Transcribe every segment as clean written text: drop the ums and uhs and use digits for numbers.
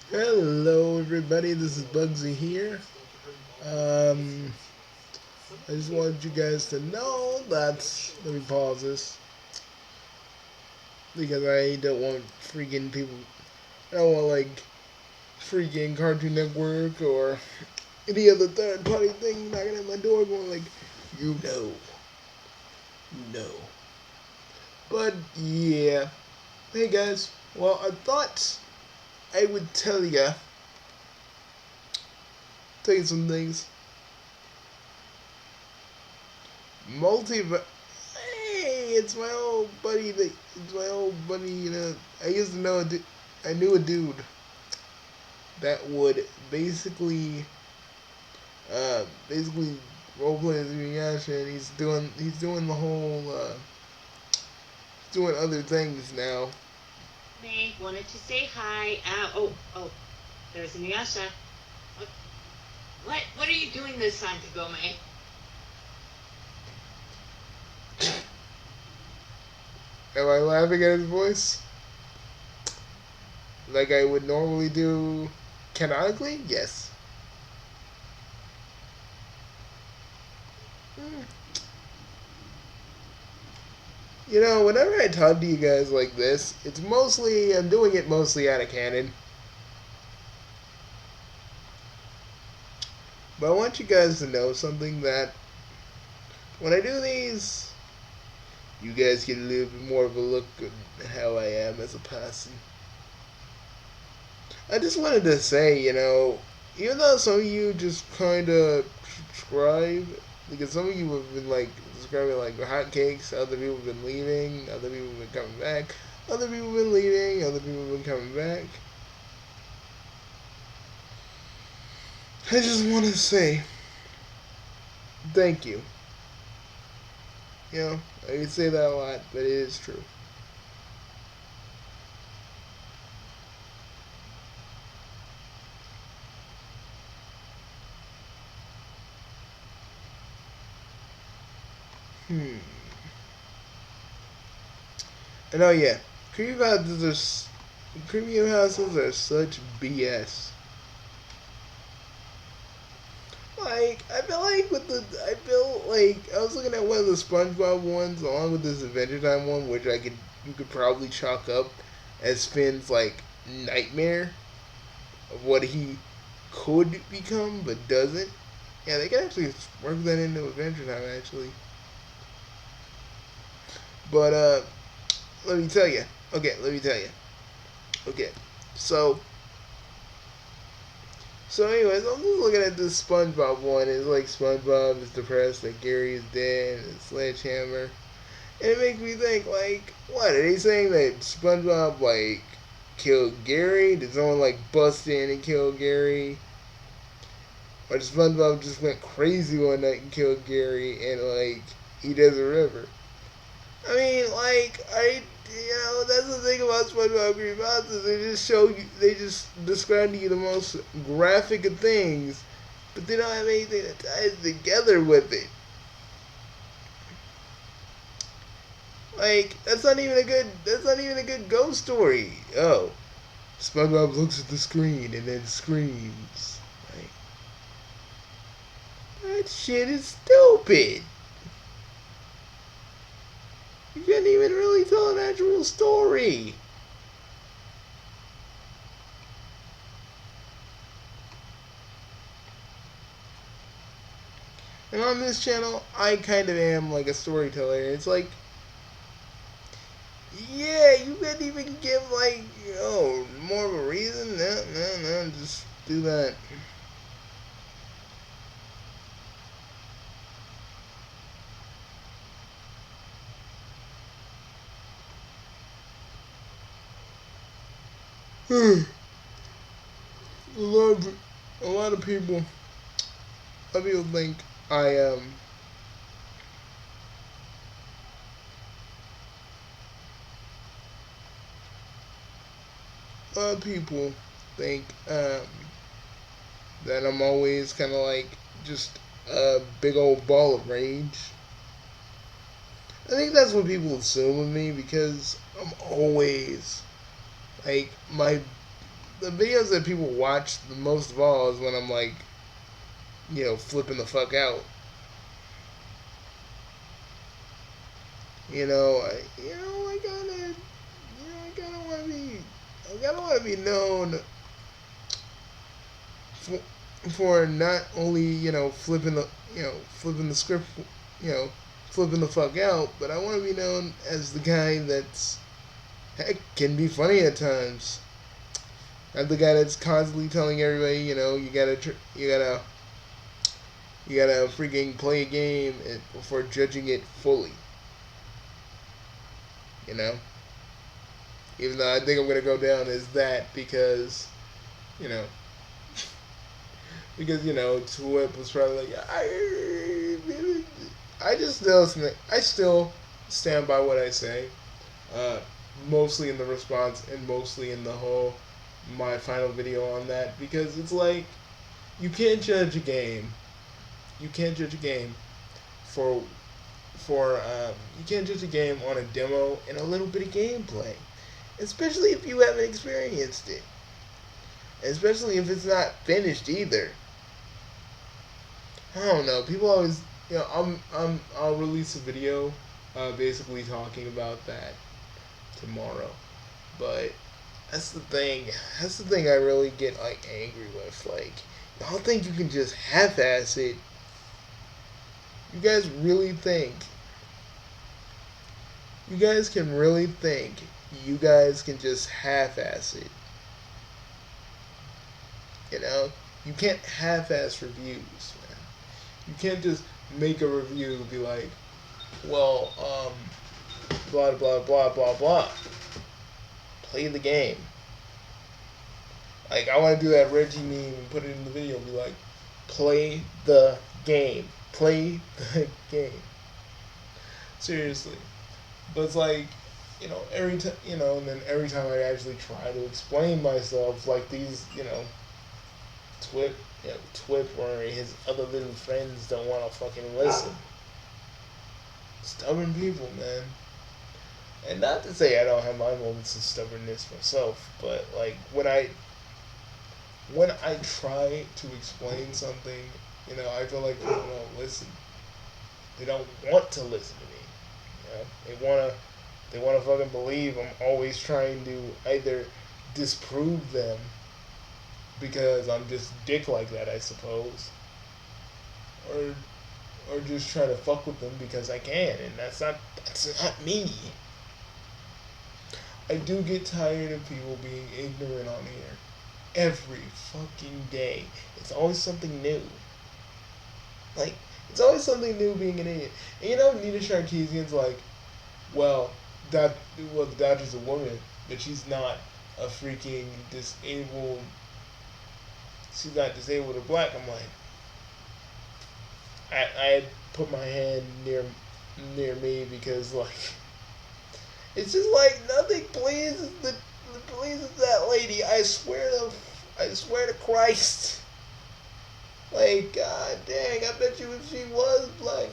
Hello, everybody. This is Bugsy here. Um, I just wanted you guys to know that. Let me pause this because I don't want freaking people. I don't want like freaking Cartoon Network or any other third party thing knocking at my door going like, you know, you know. But yeah. Hey guys. Well, I thought I would tell you some things. Multiverse. Hey, it's my old buddy. It's my old buddy. I used to know. I knew a dude that would basically role play as Inuyasha, and he's doing the whole, doing other things now. May wanted to say hi. Oh, there's Inuyasha. What? What are you doing this time to go, May? Am I laughing at his voice like I would normally do? Canonically, yes. Hmm. Whenever I talk to you guys like this, I'm doing it mostly out of canon. But I want you guys to know something that when I do these, you guys get a little bit more of a look at how I am as a person. I just wanted to say, even though some of you just kind of subscribe, because some of you have been like subscribing like hotcakes, other people have been leaving, other people have been coming back, other people have been leaving, other people have been coming back. I just want to say thank you. I can say that a lot, but it is true. Hmm. And oh yeah, creepy houses are such BS. Like I feel like I was looking at one of the SpongeBob ones along with this Adventure Time one, which you could probably chalk up as Finn's like nightmare of what he could become but doesn't. Yeah, they can actually work that into Adventure Time actually. But let me tell you. Okay, let me tell you. Okay, so anyways, I'm just looking at this SpongeBob one. It's like SpongeBob is depressed that Gary is dead and Sledgehammer. And it makes me think, like, what? Are they saying that SpongeBob, like, killed Gary? Did someone, like, bust in and kill Gary? Or did SpongeBob just went crazy one night and killed Gary and, like, he does a river? I mean, like, that's the thing about SpongeBob Creepypastas. They just describe to you the most graphic of things, but they don't have anything that ties together with it. Like, that's not even a good ghost story. Oh, SpongeBob looks at the screen and then screams. Like, that shit is stupid. You can't even really tell an actual story. And on this channel, I kind of am like a storyteller. It's like, yeah, you couldn't even give like, more of a reason. No, no, no, just do that. a lot of a lot of people, think I a lot of people think that I'm always kind of like just a big old ball of rage. I think that's what people assume of me because I'm always like the videos that people watch the most of all is when I'm like, flipping the fuck out. I gotta, I gotta want to be, I gotta want to be known for, for not only flipping the script, you know, flipping the fuck out, but I want to be known as the guy that's heck can be funny at times. I'm the guy that's constantly telling everybody, you gotta freaking play a game before judging it fully. You know, even though I think I'm gonna go down as that because, you know, Twip was probably like, I still stand by what I say, uh, mostly in the response and mostly in the whole my final video on that because it's like you can't judge a game. You can't judge a game for you can't judge a game on a demo and a little bit of gameplay, especially if you haven't experienced it, especially if it's not finished either. I don't know. People always, I'll release a video, basically talking about that tomorrow. But that's the thing. That's the thing I really get like angry with. Like, y'all think you can just half-ass it? You guys really think? You guys can really think you guys can just half-ass it? You know, you can't half-ass reviews, man. You can't just make a review and be like, well, blah blah blah blah blah. Play the game. Like I want to do that Reggie meme and put it in the video. And be like, play the game. Play the game. Seriously, but it's like, every time, and then every time I actually try to explain myself, like these, Twip, Twip or his other little friends don't want to fucking listen. Stubborn people, man. And not to say I don't have my moments of stubbornness myself, but like when I try to explain something, I feel like people don't listen. They don't want to listen to me. They wanna fucking believe I'm always trying to either disprove them because I'm just dick like that, I suppose, or just try to fuck with them because I can, and that's not me. I do get tired of people being ignorant on here. Every fucking day. It's always something new. Like, it's always something new being an idiot. And Nina Sarkeesian's like, well, the doctor's a woman, but she's not a freaking disabled, she's not disabled or black. I'm like, I put my hand near me because, like, it's just like nothing pleases that lady. I swear to Christ. Like, god dang, I bet you if she was black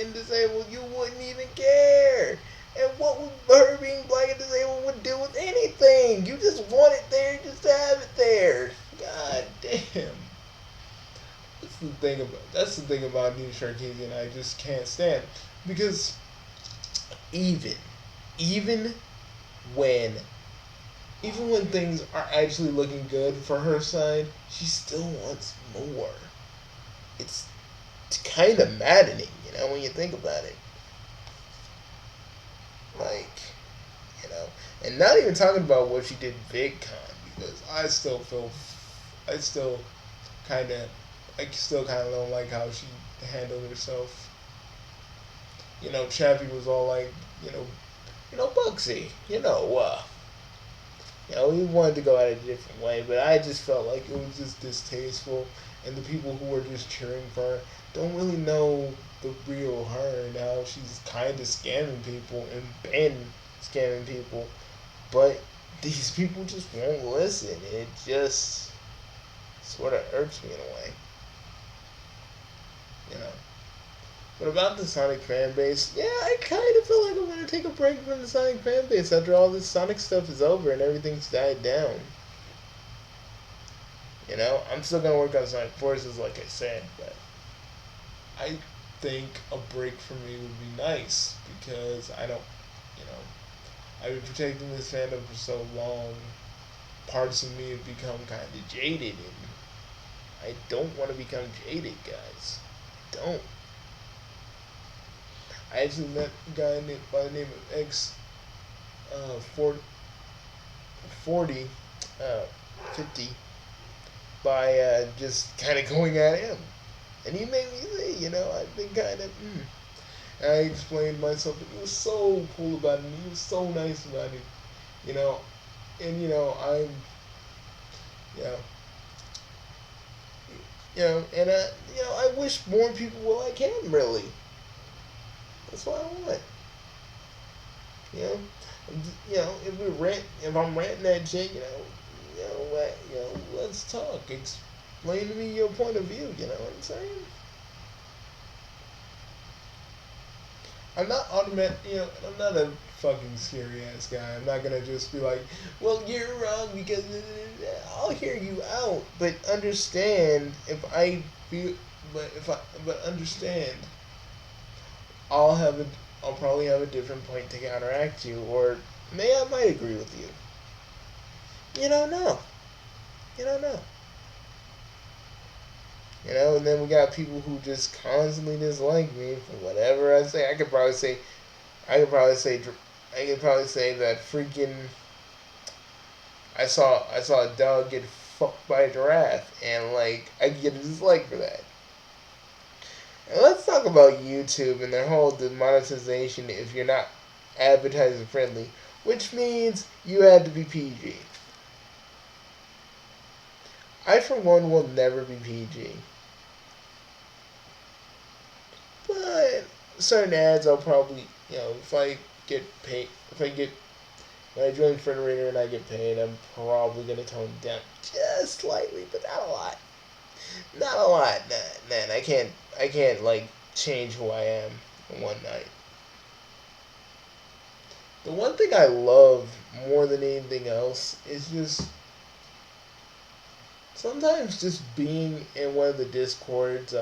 and disabled, you wouldn't even care. And what would her being black and disabled would do with anything? You just want it there just to have it there. God damn. That's the thing about Nina Sarkeesian I just can't stand. Because even when things are actually looking good for her side, she still wants more. It's kind of maddening, when you think about it. Like, and not even talking about what she did VidCon, because I still kind of don't like how she handled herself. Chappie was all like, Bugsy, he wanted to go out a different way, but I just felt like it was just distasteful, and the people who were just cheering for her don't really know the real her and how she's kind of scamming people and been scamming people, but these people just won't listen. It just sort of irks me in a way, But about the Sonic fan base, yeah, I kind of feel like I'm going to take a break from the Sonic fan base after all this Sonic stuff is over and everything's died down. You know, I'm still gonna work on Sonic Forces, like I said, but I think a break for me would be nice because I don't, you know, I've been protecting this fandom for so long. Parts of me have become kind of jaded, and I don't want to become jaded, guys. I don't. I actually met a guy named, by the name of X 40, uh, 50 by just kind of going at him. And he made me say, you know, I've been kind of. And I explained myself, and he was so cool about it, and he was so nice about it, you know. And, you know, and I wish more people were like him, really. That's what I want. You know, if I'm ranting that shit, let's talk. Explain to me your point of view. You know what I'm saying? I'm not automatic. I'm not a fucking scary ass guy. I'm not gonna just be like, well, you're wrong because I'll hear you out, but understand if I feel, but understand, I'll have a, I'll probably have a different point to counteract you, or I might agree with you. You don't know. You don't know. And then we got people who just constantly dislike me for whatever I say. I could probably say, I could probably say that freaking. I saw a dog get fucked by a giraffe, and like I could get a dislike for that. And let's talk about YouTube and their whole demonetization if you're not advertiser friendly, which means you had to be PG. I, for one, will never be PG. But certain ads, I'll probably, if I get paid, when I join Federator and I get paid, I'm probably going to tone it down just slightly, but not a lot. Not a lot, man. I can't, like, change who I am in one night. The one thing I love more than anything else is just sometimes just being in one of the discords,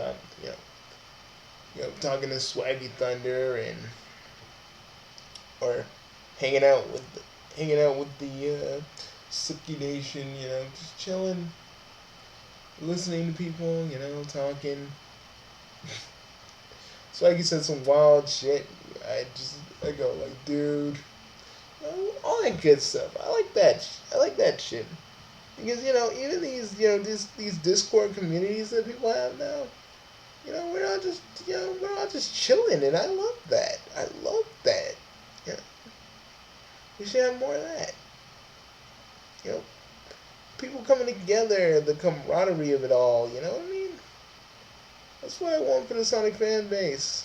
talking to Swaggy Thunder and or hanging out with the Suki Nation, just chilling, listening to people, talking. Swaggy said some wild shit. I go like, dude, all that good stuff. I like that. I like that shit because even these Discord communities that people have now. We're not just chilling, and I love that. I love that. Yeah, we should have more of that. You know, people coming together, the camaraderie of it all. You know what I mean? That's what I want for the Sonic fan base.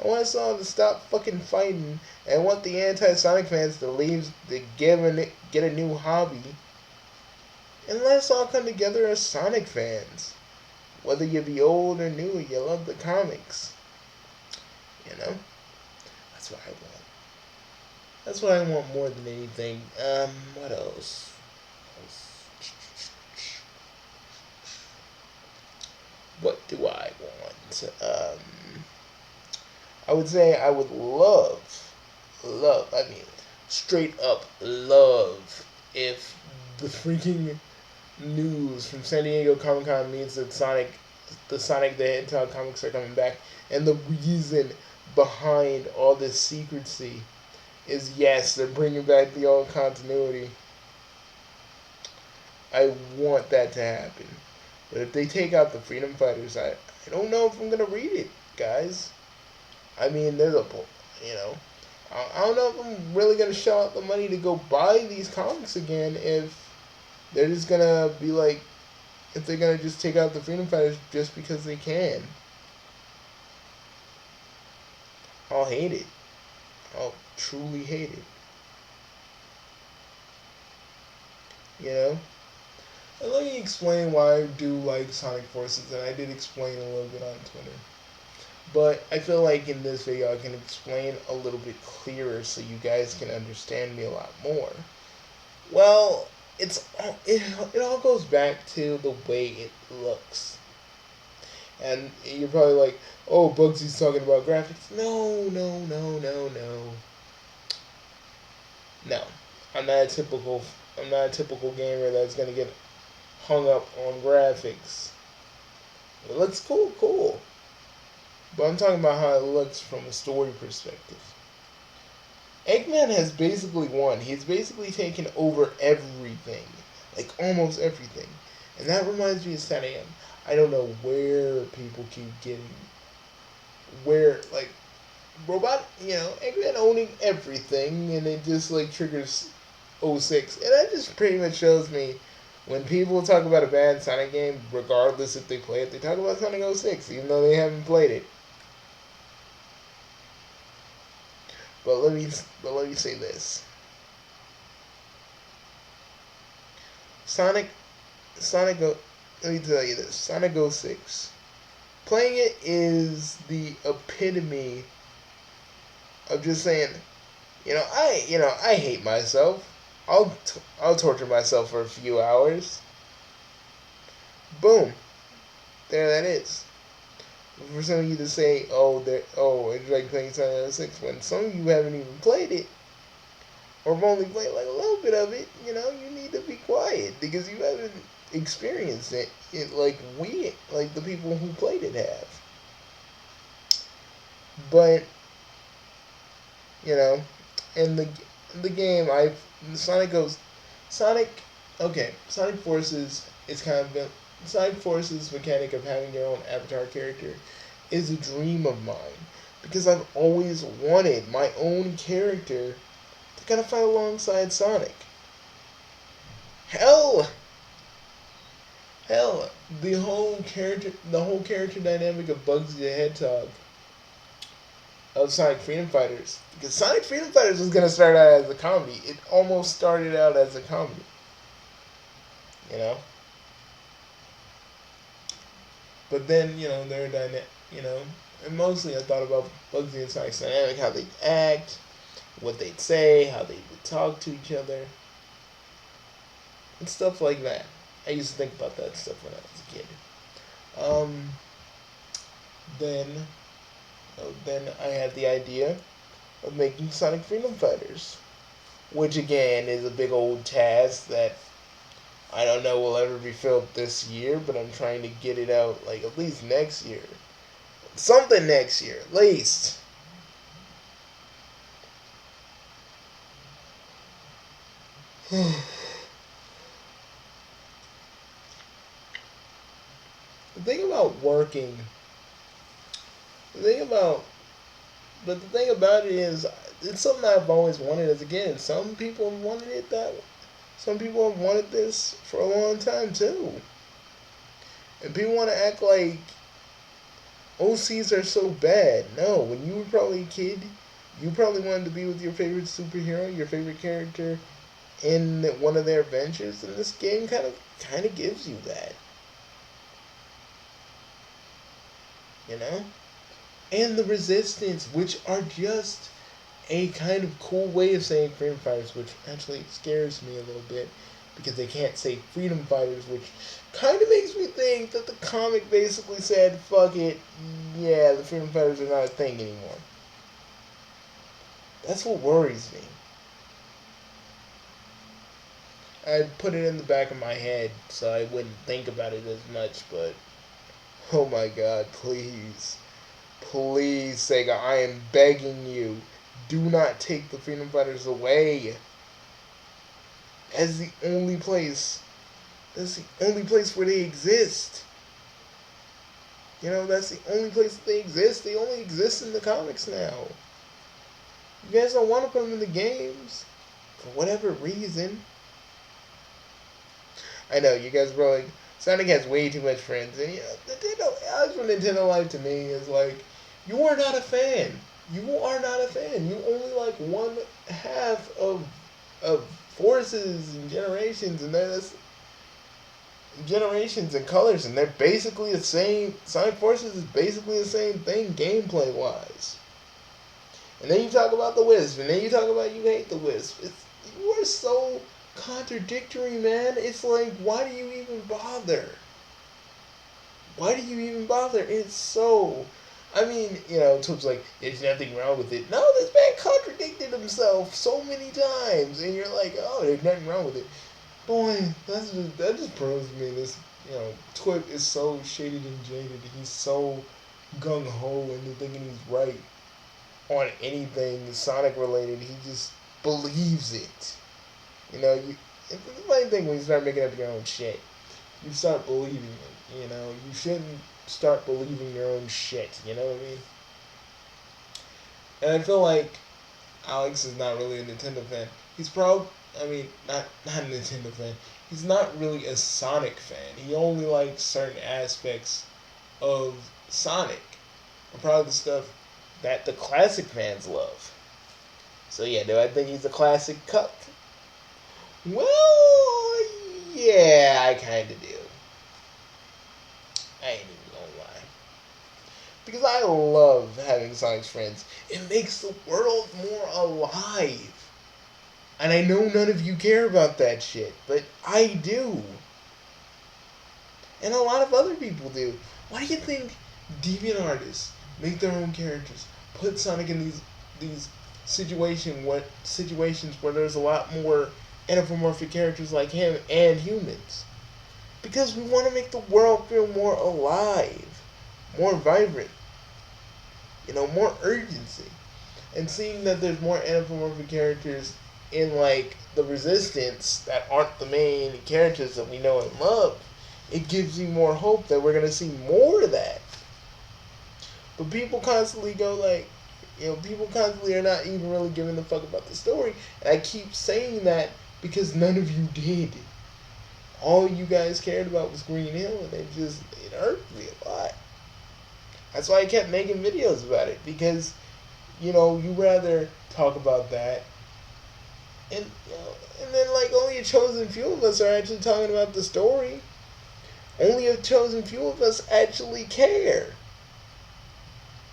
I want us all to stop fucking fighting, and I want the anti-Sonic fans to leave, to get a new hobby, and let us all come together as Sonic fans. Whether you be old or new, you love the comics. That's what I want. That's what I want more than anything. What else? What do I want? I would say I would I mean, straight up love if the freaking news from San Diego Comic Con means that the Sonic the Hedgehog comics are coming back, and the reason behind all this secrecy is yes, they're bringing back the old continuity. I want that to happen, but if they take out the Freedom Fighters, I don't know if I'm gonna read it, guys. I mean, there's a you know. I don't know if I'm really gonna shell out the money to go buy these comics again if they're just gonna be like, if they're gonna just take out the Freedom Fighters just because they can. I'll hate it. I'll truly hate it. You know? And let me explain why I do like Sonic Forces, and I did explain a little bit on Twitter. But I feel like in this video I can explain a little bit clearer so you guys can understand me a lot more. Well, it all goes back to the way it looks. And you're probably like, oh, Bugsy's talking about graphics. No, no, no, no, no, no. I'm not a typical. I'm not a typical gamer that's gonna get hung up on graphics. It looks cool, cool. But I'm talking about how it looks from a story perspective. Eggman has basically won. He's basically taken over everything. Like almost everything. And that reminds me of 10 a.m. I don't know where people keep getting where like Eggman owning everything and it just like triggers '06. And that just pretty much shows me when people talk about a bad Sonic game, regardless if they play it, they talk about Sonic '06, even though they haven't played it. But let me say this. Sonic Sonic let me tell you this. Sonic '06. Playing it is the epitome of just saying, I hate myself. I'll torture myself for a few hours. Boom. There that is. For some of you to say, it's like playing Sonic '06 when some of you haven't even played it, or have only played like a little bit of it, you need to be quiet because you haven't experienced it like the people who played it have. But you know, in the game, Sonic goes Sonic. Okay, Sonic Forces is kind of been Sonic Forces mechanic of having your own avatar character is a dream of mine because I've always wanted my own character to kind of fight alongside Sonic. Hell, hell, the whole character dynamic of Bugsy the Hedgehog of Sonic Freedom Fighters, because Sonic Freedom Fighters was gonna start out as a comedy. It almost started out as a comedy, you know. But then they're and mostly I thought about Bugsy and Sonic's dynamic, how they'd act, what they'd say, how they would talk to each other, and stuff like that. I used to think about that stuff when I was a kid. Um, then, then I had the idea of making Sonic Freedom Fighters, which again is a big old task that I don't know will ever be filled this year, but I'm trying to get it out like at least next year. Something next year, at least. the thing about working, the thing about, but the thing about it is, it's something I've always wanted as a kid. And some people have wanted it that way. Some people have wanted this for a long time too. And people want to act like OCs are so bad. No, when you were probably a kid, you probably wanted to be with your favorite superhero, your favorite character in one of their adventures, and this game kind of gives you that. You know? And the Resistance, which are just a kind of cool way of saying freedom fighters, which actually scares me a little bit because they can't say freedom fighters, which kind of makes me think that the comic basically said, fuck it, yeah, the freedom fighters are not a thing anymore. That's what worries me. I put it in the back of my head so I wouldn't think about it as much, but oh my god, please. Please, Sega, I am begging you, do not take the Freedom Fighters away. As the only place. That's the only place where they exist. That's the only place that they exist. They only exist in the comics now. You guys don't want to put them in the games. For whatever reason. I know, you guys were like, Sonic has way too much friends. And Alex from Nintendo Life to me is like, you are not a fan. You are not a fan. You only like one half of forces and generations, and that's generations and colors, and they're basically the same. Sonic Forces is basically the same thing gameplay wise. And then you talk about the Wisp, and then you talk about you hate the Wisp. You are so contradictory, man. It's like, why do you even bother? Why do you even bother? It's so. I mean, Toad's like, there's nothing wrong with it. No, this man contradicted himself so many times, and you're like, oh, there's nothing wrong with it. Boy, that just proves to me this. Twit is so shaded and jaded. He's so gung ho into thinking he's right on anything Sonic related. He just believes it. It's the funny thing when you start making up your own shit. You start believing it. You shouldn't start believing your own shit. You know what I mean? And I feel like Alex is not really a Nintendo fan. He's not a Nintendo fan. He's not really a Sonic fan. He only likes certain aspects of Sonic. Or probably the stuff that the classic fans love. So yeah, do I think he's a classic cuck? Well, yeah, I kinda do. I ain't even gonna lie. Because I love having Sonic's friends. It makes the world more alive. And I know none of you care about that shit, but I do. And a lot of other people do. Why do you think deviant artists make their own characters, put Sonic in these situations where there's a lot more anthropomorphic characters like him and humans? Because we want to make the world feel more alive, more vibrant, more urgency. And seeing that there's more anthropomorphic characters in like the Resistance that aren't the main characters that we know and love, it gives you more hope that we're gonna see more of that. But people constantly go like, people constantly are not even really giving a fuck about the story. And I keep saying that because none of you did. All you guys cared about was Green Hill, and it hurt me a lot. That's why I kept making videos about it, because, you rather talk about that, and then like only a chosen few of us are actually talking about the story. Only a chosen few of us actually care.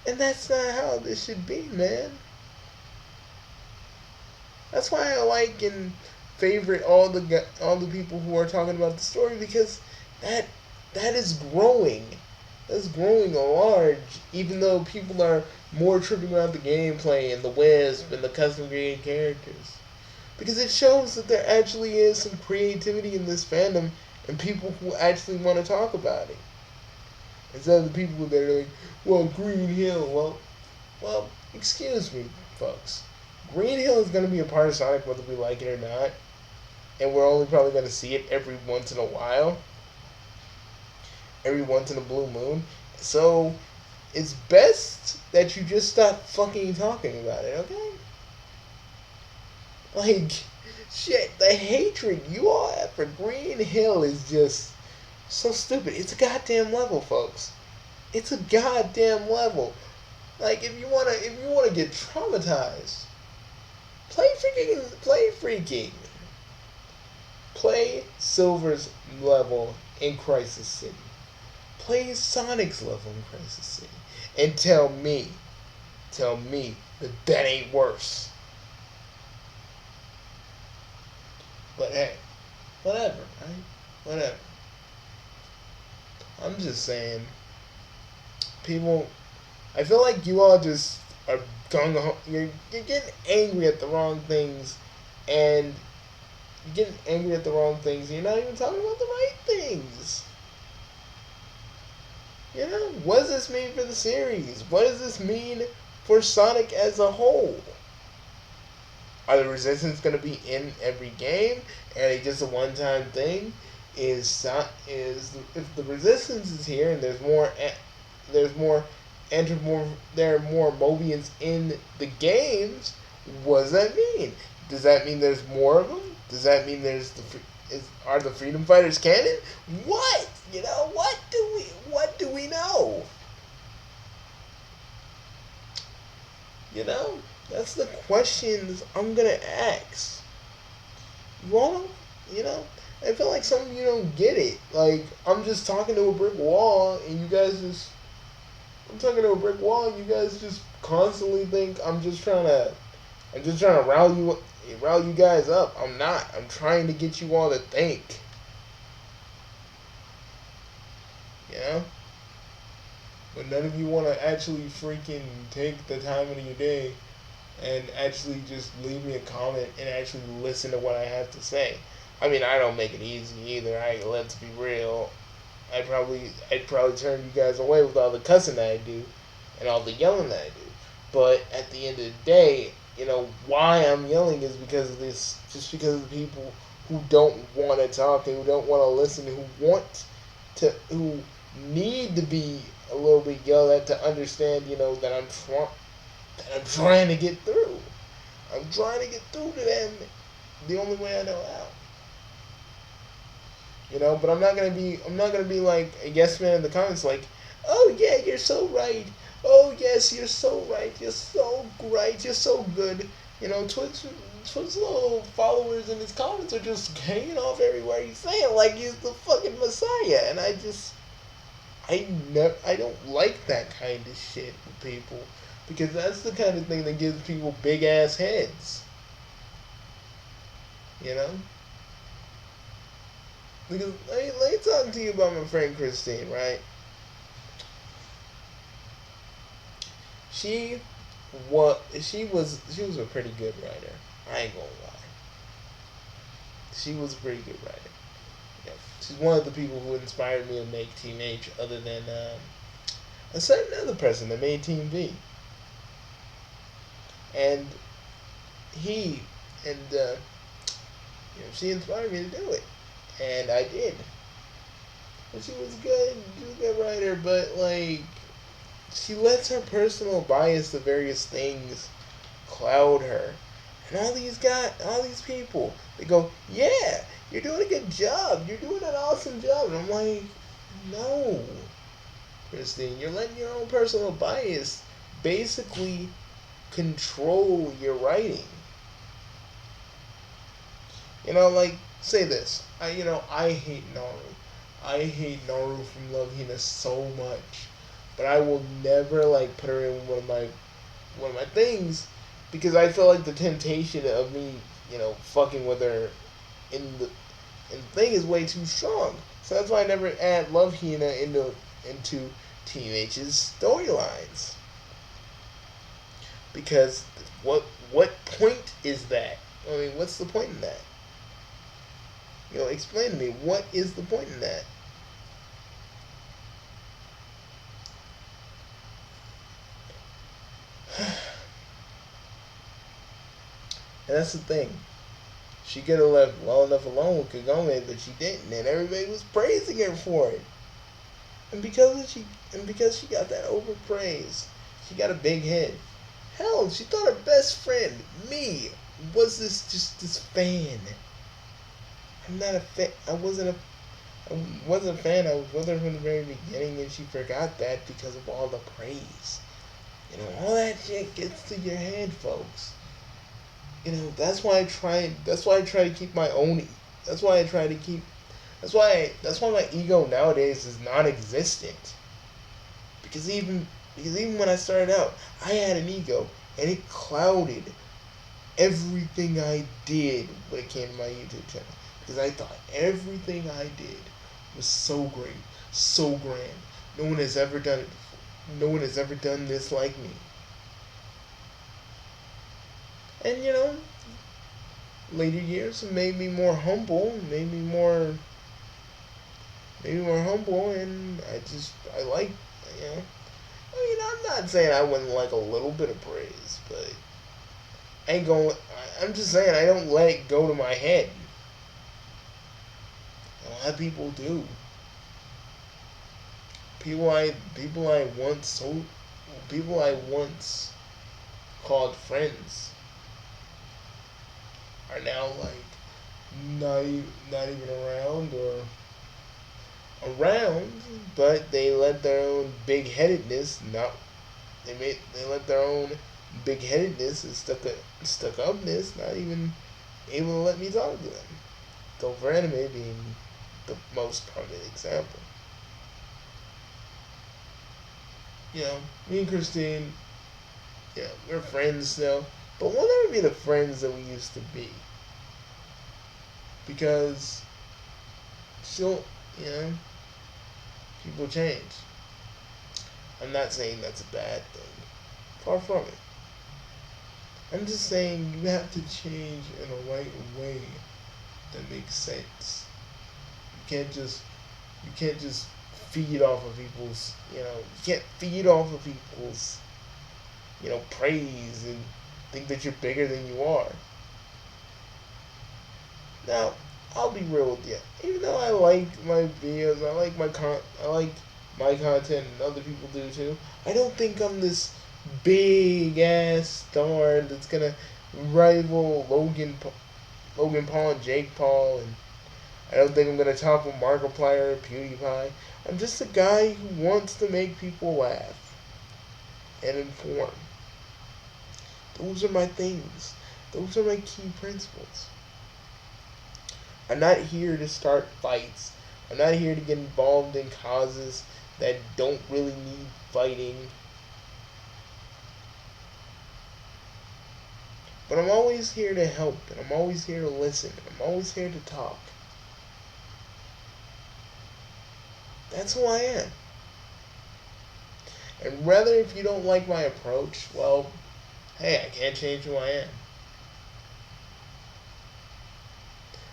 And that's not how this should be, man. That's why I like and favorite all the people who are talking about the story, because that is growing. That's growing large, even though people are more tripping about the gameplay and the Wisp and the custom created characters. Because it shows that there actually is some creativity in this fandom and people who actually want to talk about it. Instead of the people that are like, well, Green Hill, well, excuse me, folks. Green Hill is going to be a part of Sonic whether we like it or not. And we're only probably going to see it every once in a while. Every once in a blue moon. So, it's best that you just stop fucking talking about it, okay? Like, shit, the hatred you all have for Green Hill is just so stupid. It's a goddamn level, folks. It's a goddamn level. Like, if you wanna get traumatized, play freaking. Play Silver's level in Crisis City. Play Sonic's level in Crisis City. And tell me that ain't worse. But hey, whatever, right? Whatever. I'm just saying, people, I feel like you all just are gung ho. You're getting angry at the wrong things, and you're getting angry at the wrong things, and you're not even talking about the right things. What does this mean for the series? What does this mean for Sonic as a whole? Are the Resistance going to be in every game? Are they just a one-time thing? If the Resistance is here and there are more Mobians in the games, what does that mean? Does that mean there's more of them? Does that mean are the Freedom Fighters canon? What? What do we know? That's the questions I'm gonna ask. You all, I feel like some of you don't get it. Like, I'm just talking to a brick wall, and you guys I'm talking to a brick wall, and you guys just constantly think I'm just trying to rile you guys up. I'm not. I'm trying to get you all to think. You know? But none of you want to actually freaking take the time of your day and actually just leave me a comment and actually listen to what I have to say. I mean, I don't make it easy either. Let's be real. I'd probably turn you guys away with all the cussing that I do and all the yelling that I do. But at the end of the day, why I'm yelling is because of this. Just because of the people who don't want to talk and who don't want to listen, who need to be a little bit yelled at to understand, that I'm trying to get through. I'm trying to get through to them the only way I know how. But I'm not gonna be like a yes man in the comments like, oh yeah, you're so right. Oh yes, you're so right. You're so great. You're so good. Twitch's little followers in his comments are just hanging off everywhere he's saying like he's the fucking messiah, and I don't like that kind of shit with people because that's the kind of thing that gives people big ass heads. You know. Because let me talk to you about my friend Christine, right? She she was a pretty good writer. I ain't gonna lie. She was a pretty good writer. Yeah. She's one of the people who inspired me to make Team H, other than a certain other person that made Team V. And he and she inspired me to do it, and I did. And she was good. She was a good writer, but like she lets her personal bias to various things cloud her. And all these people, they go, yeah, you're doing a good job. You're doing an awesome job. And I'm like, no, Christine, you're letting your own personal bias basically control your writing. Like, say this. I hate Naru. I hate Naru from Love Hina so much. But I will never like put her in one of my things because I feel like the temptation of me, fucking with her in the thing is way too strong. So that's why I never add Love Hina into Team H's storylines. Because what point is that? I mean, what's the point in that? Explain to me what is the point in that? And that's the thing. She could have left well enough alone with Kagome, but she didn't, and everybody was praising her for it. And because she got that overpraise, she got a big head. Hell, she thought her best friend, me, was this fan. I'm not a fan. I wasn't a fan. I was with her from the very beginning, and she forgot that because of all the praise. All that shit gets to your head, folks. That's why I try. That's why I try to keep my own. That's why I try to keep. That's why my ego nowadays is non-existent. Because even when I started out, I had an ego, and it clouded everything I did when it came to my YouTube channel. Because I thought everything I did was so great, so grand. No one has ever done it before. No one has ever done this like me. And later years have made me more humble, made me more humble, and I like, you know. I mean, I'm not saying I wouldn't like a little bit of praise, but I ain't going. I'm just saying I don't let it go to my head. A lot of people do. People I once called friends are now like not even around or around, but they let their own big headedness not they let their own big headedness and stuck upness not even able to let me talk to them. Gopher Anime being the most prominent example. Me and Christine, we're friends still, but we'll never be the friends that we used to be. Because, still, you know, people change. I'm not saying that's a bad thing. Far from it. I'm just saying you have to change in a right way that makes sense. You can't just feed off of people's, you can't feed off of people's, praise and think that you're bigger than you are. Now, I'll be real with you. Even though I like my videos, I like my content, and other people do too. I don't think I'm this big ass star that's gonna rival Logan Paul and Jake Paul, and I don't think I'm gonna topple Markiplier or PewDiePie. I'm just a guy who wants to make people laugh and inform. Those are my things. Those are my key principles. I'm not here to start fights. I'm not here to get involved in causes that don't really need fighting. But I'm always here to help, and I'm always here to listen, and I'm always here to talk. That's who I am. And rather, if you don't like my approach, well, hey, I can't change who I am.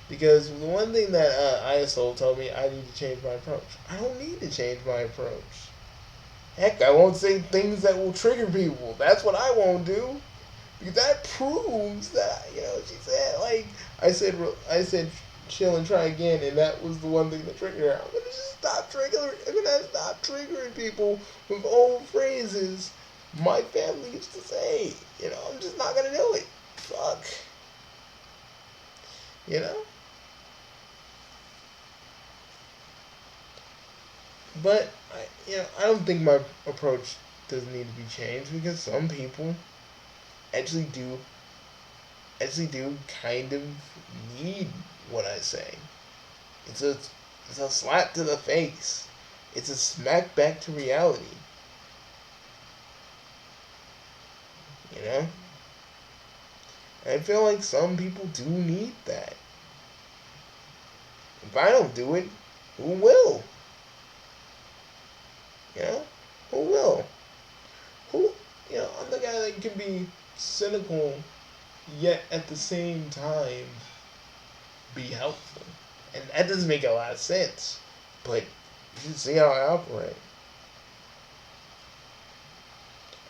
Because the one thing that ISO told me, I need to change my approach. I don't need to change my approach. Heck, I won't say things that will trigger people. That's what I won't do. Because that proves that, she said, I said, chill and try again, and that was the one thing that triggered her. I'm gonna stop triggering people with old phrases my family used to say. I'm just not gonna do it. Fuck. But I don't think my approach doesn't need to be changed, because some people actually do kind of need what I say. It's a slap to the face. It's a smack back to reality. And I feel like some people do need that. If I don't do it, who will? Who will? I'm the guy that can be cynical, yet at the same time be helpful. And that doesn't make a lot of sense. But you should see how I operate.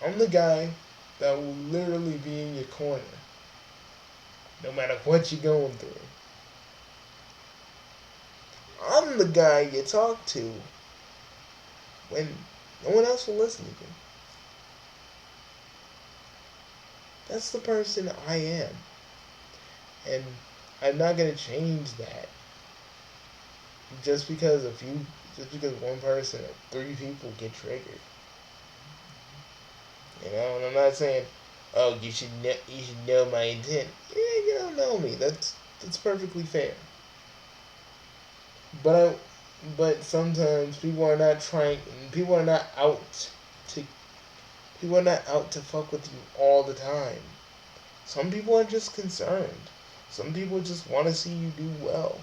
I'm the guy that will literally be in your corner, no matter what you're going through. I'm the guy you talk to when no one else will listen to you. That's the person I am. And I'm not going to change that. Just because one person or 3 people get triggered. And I'm not saying, oh, you should know my intent. Yeah, you don't know me. That's perfectly fair. But sometimes people are not out to fuck with you all the time. Some people are just concerned. Some people just want to see you do well.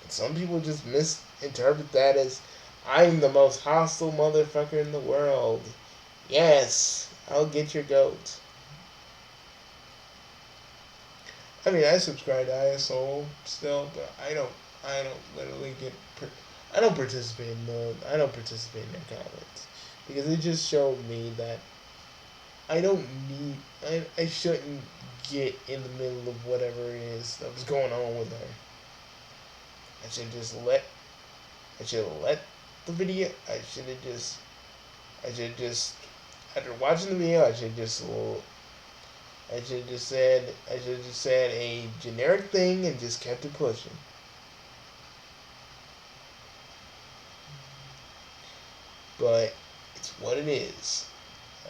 And some people just misinterpret that as, I'm the most hostile motherfucker in the world. Yes, I'll get your goat. I mean, I subscribe to ISO still, but I don't literally I don't participate in their comments, because it just showed me that I shouldn't get in the middle of whatever it is that was going on with her. I should have let the video. After watching the video, I should have just said a generic thing and just kept it pushing. But it's what it is.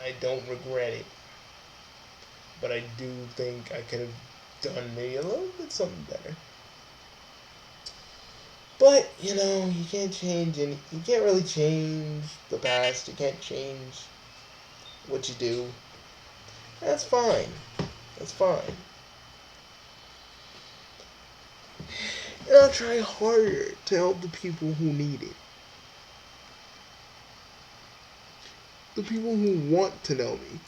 I don't regret it. But I do think I could have done maybe a little bit something better. But, you can't you can't really change the past. You can't change what you do. That's fine. That's fine. And I'll try harder to help the people who need it. The people who want to know me.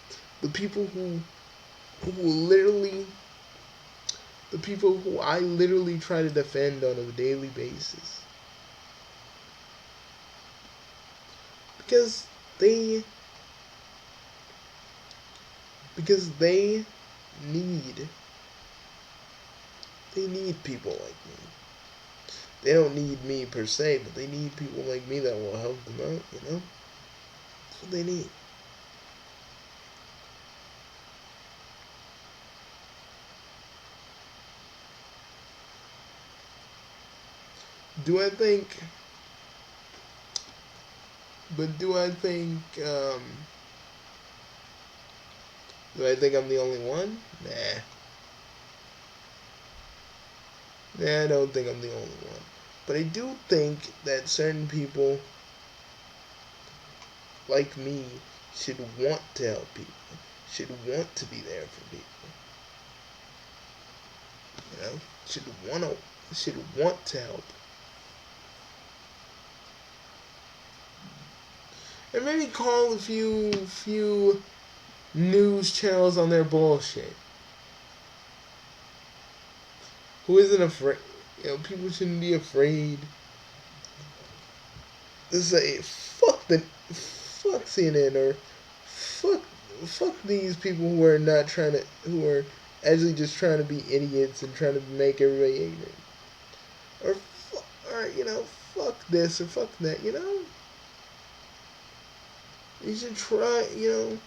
The people who literally the people who I literally try to defend on a daily basis. Because they because need they need people like me. They don't need me per se, but they need people like me that will help them out, you know? That's what they need. Do I think but do I think I'm the only one? Nah. Nah, I don't think I'm the only one. But I do think that certain people like me should want to help people. Should want to be there for people. You know? Should want to help. And maybe call a few news channels on their bullshit. Who isn't afraid? You know, people shouldn't be afraid to say fuck CNN or fuck these people who are actually just trying to be idiots and trying to make everybody ignorant. Or fuck this or fuck that, you know? You should try, you know,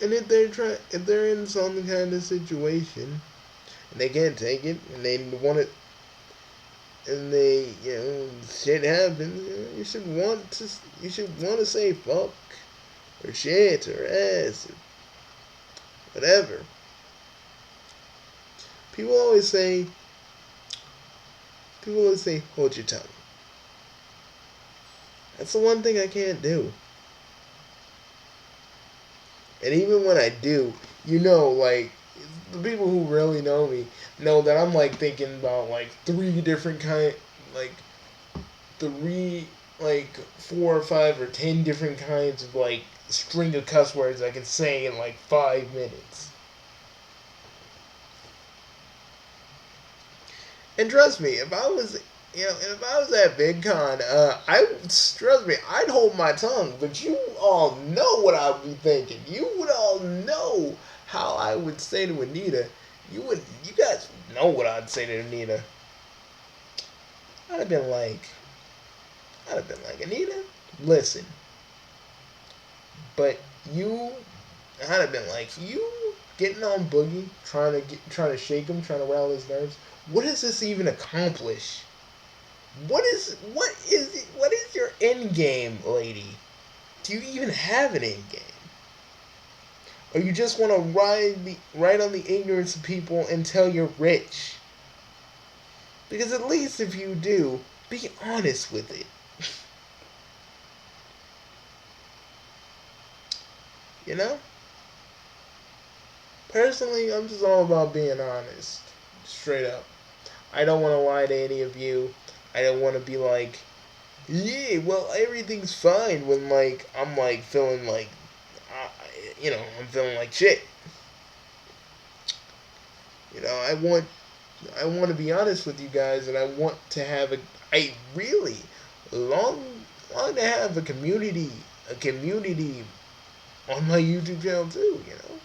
and if they're in some kind of situation and they can't take it and they want it and they, you know, shit happens, you know, you should want to say fuck or shit or ass or whatever. People always say hold your tongue. That's the one thing I can't do. And even when I do, you know, like, the people who really know me know that I'm, like, thinking about, like, like, like, 4 or 5 or 10 different kinds of, like, string of cuss words I can say in, like, 5 minutes. And trust me, if I was, if I was at VidCon, trust me, I'd hold my tongue. But you all know what I'd be thinking. You would all know how I would say to Anita. You guys know what I'd say to Anita. I'd have been like, Anita, listen. But I'd have been like, you getting on Boogie, trying to shake him, trying to rattle his nerves. What does this even accomplish? What is your end game, lady? Do you even have an end game? Or you just want to ride on the ignorance of people until you're rich? Because at least if you do, be honest with it. You know? Personally, I'm just all about being honest. Straight up. I don't want to lie to any of you. I don't want to be like, yeah, well, everything's fine when, like, I'm, like, feeling like, I'm feeling like shit. You know, I want to be honest with you guys, and I want to have I really long to have a community on my YouTube channel too. You know,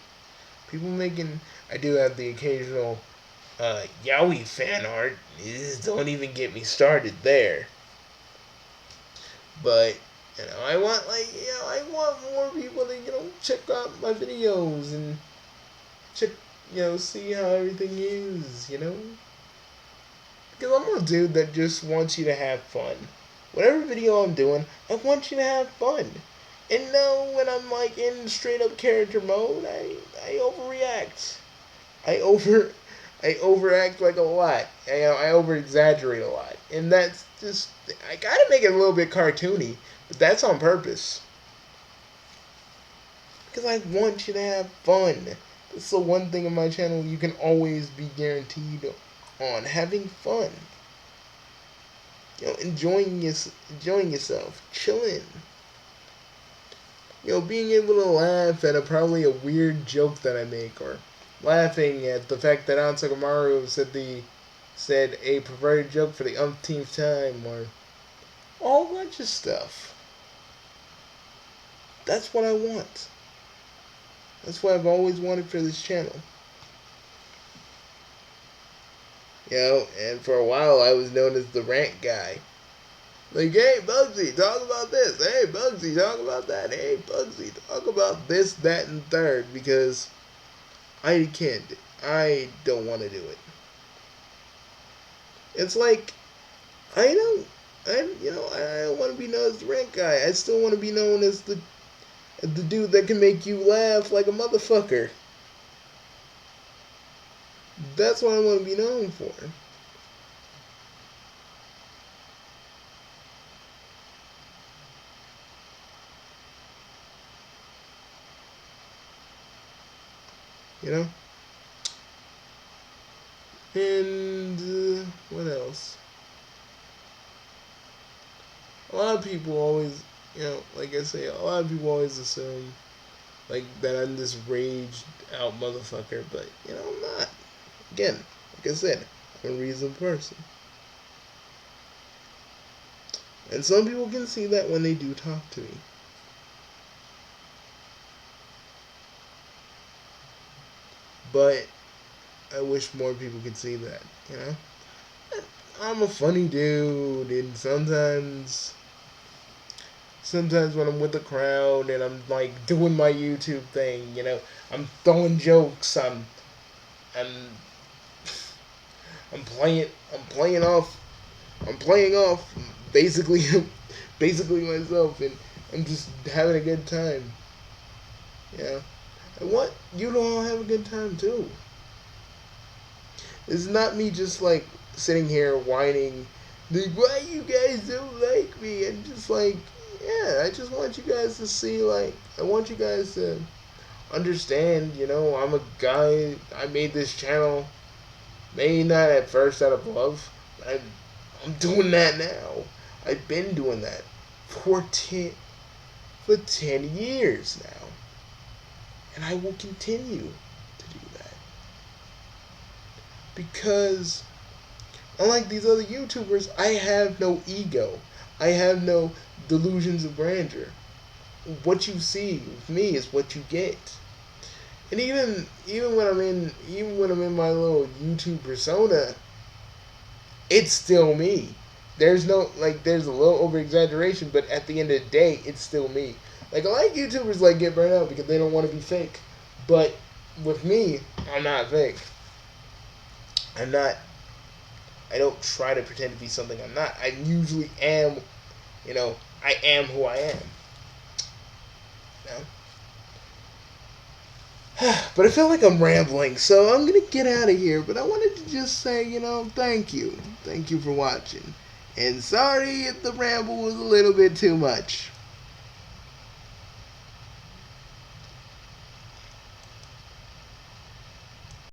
people making. I do have the occasional Yowie fan art. Don't even get me started there. But I want I want more people to check out my videos and check see how everything is. Because I'm a dude that just wants you to have fun. Whatever video I'm doing, I want you to have fun. And no, when I'm like in straight up character mode, I overreact. I over I overact like a lot. I over exaggerate a lot, and that's just I gotta make it a little bit cartoony, but that's on purpose because I want you to have fun. That's the one thing on my channel you can always be guaranteed on: having fun. Enjoying yourself, chilling. Being able to laugh at probably a weird joke that I make, or laughing at the fact that Ansagamaru said a perverted joke for the umpteenth time, or all bunch of stuff. That's what I want. That's what I've always wanted for this channel. And for a while I was known as the rant guy. Like, hey, Bugsy, talk about this. Hey, Bugsy, talk about that. Hey, Bugsy, talk about this, that, and third, because I can't. I don't want to do it. It's like, I don't want to be known as the rant guy. I still want to be known as the dude that can make you laugh like a motherfucker. That's what I want to be known for. And what else? A lot of people always, like I say, a lot of people always assume like that I'm this raged out motherfucker, but I'm not. Again, like I said, I'm a reasonable person. And some people can see that when they do talk to me. But I wish more people could see that, I'm a funny dude, and sometimes when I'm with the crowd and I'm like doing my YouTube thing, I'm throwing jokes, I'm playing off basically myself, and I'm just having a good time. I want you to all have a good time too. It's not me just like sitting here whining, like, why you guys don't like me, and just like, I just want you guys to see, like, I want you guys to understand, I'm a guy, I made this channel, maybe not at first out of love, I'm doing that now. I've been doing that for 10 years now. And I will continue to do that. Because, unlike these other YouTubers, I have no ego. I have no delusions of grandeur. What you see with me is what you get. And even when I'm in my little YouTube persona, it's still me. There's a little over exaggeration, but at the end of the day, it's still me. Like, a lot of YouTubers like get burnt out because they don't want to be fake. But with me, I'm not fake. I don't try to pretend to be something I'm not. I usually am, I am who I am. But I feel like I'm rambling, so I'm going to get out of here. But I wanted to just say, thank you. Thank you for watching. And sorry if the ramble was a little bit too much.